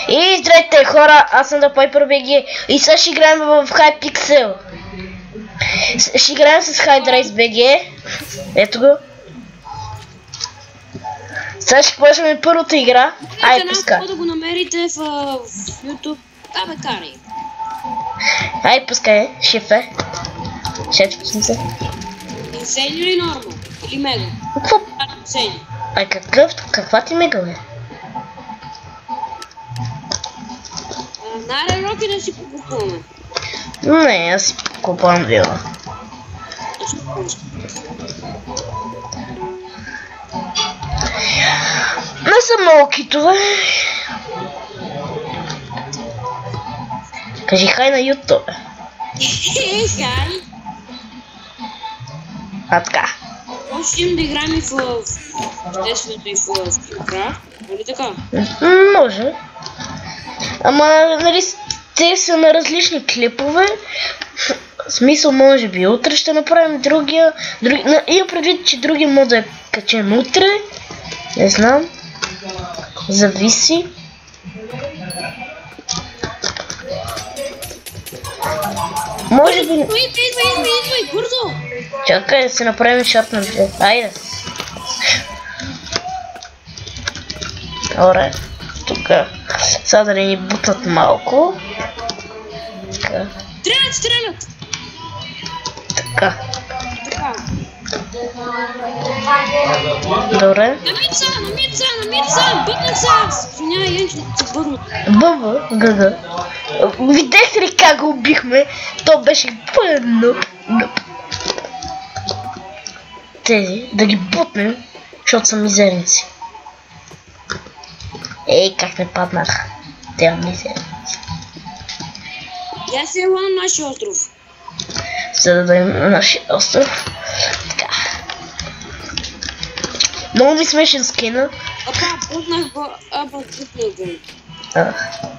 И здравейте хора, аз съм DaPiper.bg и сега ще играем в Hypixel. Ще играем с HideRace.bg. Ето го. Сега ще почнем първата игра. Ай, пускай. Да го намерите в YouTube. Абе, карай. Ай, пускай, шефе. Шеф, пусни се. Инсейн или норма? Или мега? Какво? Инсейн. Ай, каква ти мега, бе? Найде Роки да си покупуваме. Не, аз си покупавам вила. Не са много китове. Кажи хай на YouTube. Хай. А така. Можем да играем и в естественото и в игра. Нали така? Може. Ама, нали, те са на различни клипове. В смисъл, може би утре ще направим другия. Има предвид, че другия мод да е качен утре. Не знам. Зависи. Може би... Идвай, бързо! Чакай да си направим шот на две. Айде. Добре. Тук. Сега да ни бутат малко. Така. Стрелят! Така. Така. Добре. На мица! Бъднах се аз! Извинявай, я ще се бъдна. Бъба, гъга. Видях ли как го убихме? То беше пълно. Тези, да ги бутнем, защото са мизерници. Ей, как не паднах. Те мизерници. Я се ела на нашия остров. За да дадем на нашия остров. Така. Много ми смешен скина. Бутнах го.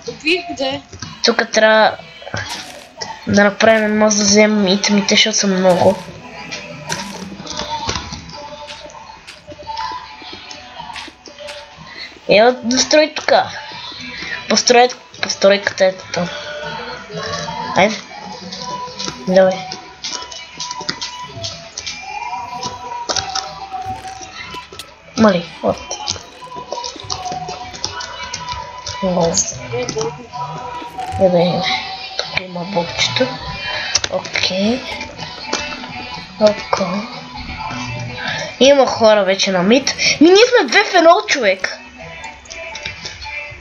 Убих къде? Тук трябва да направим мост да вземем итемите, защото са много. Ева да строи тук. Постройката е там. Айде. Давай. Мали, вот. Добре. Тук има блокчето. Окей. Окей. Има хора вече на мид. Ние сме 2 в 1, човек.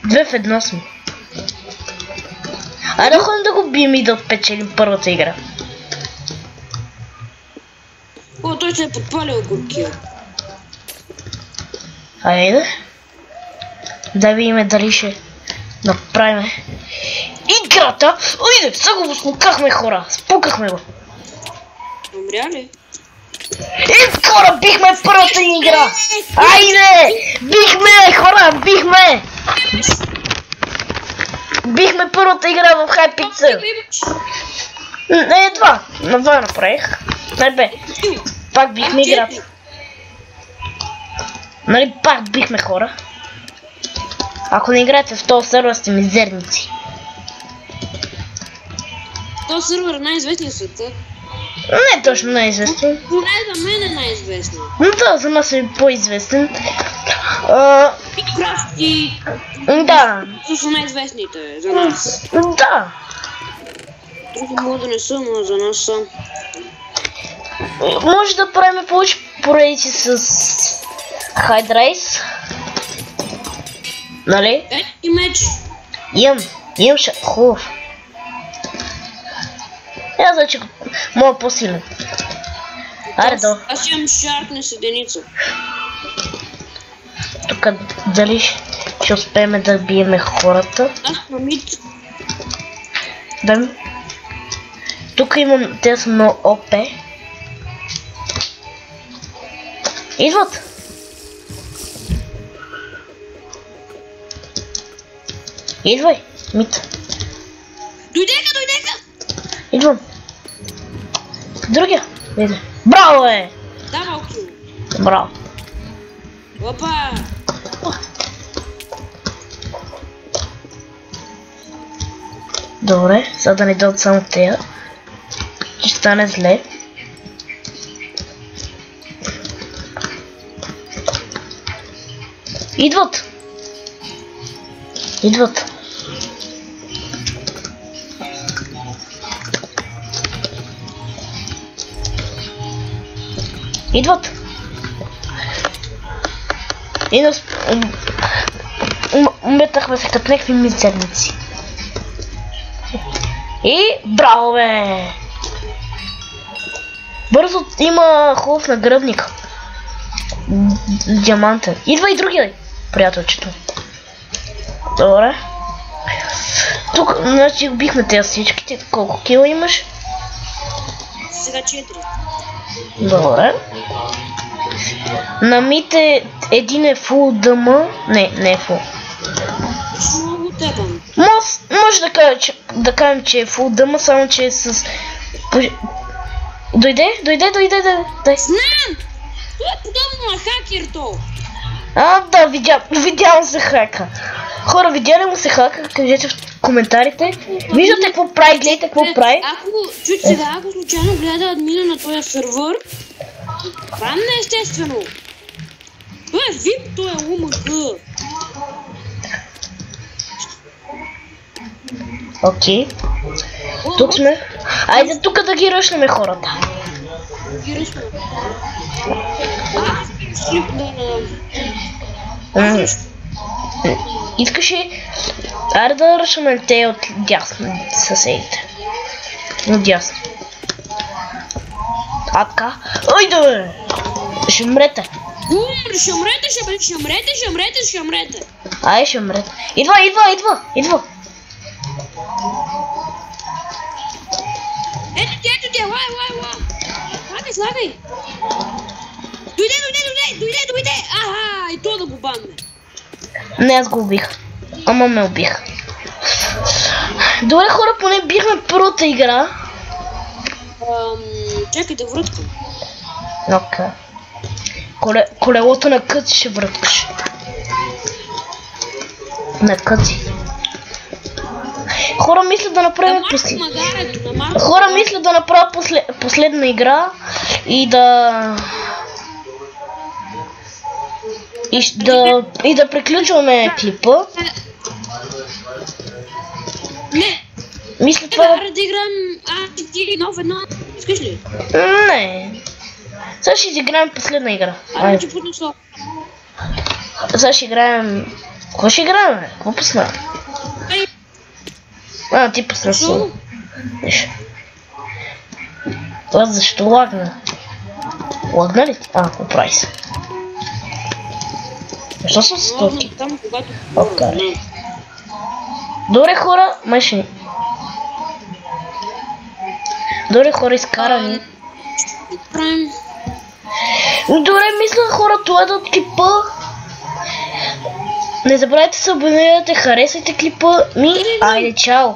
2 в 1 сме. Айде ходим да го бием и да отпечелим първата игра. О, той се е подпалил горкия. Айде. Да видим дали ще направим играта. Айде, сега го смукахме, хора. Спукахме го. Умря ли? Хора, бихме първата игра. Айде! Бихме, хора, бихме! Бихме първата игра в Hypixel. Не, на два направих. Бе, пак бихме играта. Нали, пак бихме, хора. Ако не играете в този сервер, сте мизерници. Този сервер е най-известен в света. Не точно най-известен. Поне за мен е най-известен. Но да, за нас е по-известен. Minecraft и... Да. Са най-известните за нас. Да. Други мога да не са, но за нас са. Може да правим повече поредици с HideRace. Нали? И меч. Имам хубав. Аз вече мога по-силен. Аре, долу. Аз имам Sharpness единица. Тук дали ще успеем да биеме хората. Аз на мид. Да. Тук имам, те са много ОП. Идват. Идвай, мид. Дойдеха! Идвам. Другия. Иде. Браво, бе! Давал кил. Браво. Опа! Добре, за да не дадат само тея. Ще стане зле. Идват! Идват! Идват! И нас... Метахме се като някакви мизерници. И браво, бе! Бързо има хубав нагръбник. Диамантен. Идва и другия, приятелчето. Добре. Тук, значи, убихме тези всичките. Колко кила имаш? Сега 4. Добре. На мите един е фул дъма. Не е фул. Много тепам. Може да кажем, че е фул дъма, само че е с... Дойде. Знам! Това е подобно на хакер то. Да, видявам се хака. Хора, видя ли му се хака? Кажете в коментарите. Виждате какво прави, гледайте какво прави. Чуйте сега, ако случайно гледа админа на този сервер, това не е естествено. Той е VIP, той е УМГ. Окей. Тук сме. Айде тук да ги ръшнем хората. Ги ръшнем. Искаш ли? Айде да ръшнем те от дясно съседите. От дясно. Така. Ойде! Ще умрете. Ще умрете. Ай, ще умрете. Идва. Ето ти, лай. Слагай. Дойде. Аха, и то да го банне. Не, аз го убих. Ама ме убих. Добре, хора, поне бихме първата игра. Чакайте, връткам. Окей. Колелото на къци ще връткаш. На къци. Хора мислят да направим последна игра и да... И да приключваме клипа. Не! Мисля това да играем ти нов едно. Искаш ли? Не. Сега ще изиграем последна игра. Айде, че поднесла. Сега ще играем... Какво ще играем, бе? Какво пусна? Ти пусна соло. Това защо лагна? Лагна ли ти? Оправи се. Защо съм с токи? Окей. Добре, хора, машини. Добре, хора, изкарани. Добре, мисля, хора, това е от клипа. Не забравяйте да се абонирате, харесайте клипа ми. Айде, чао!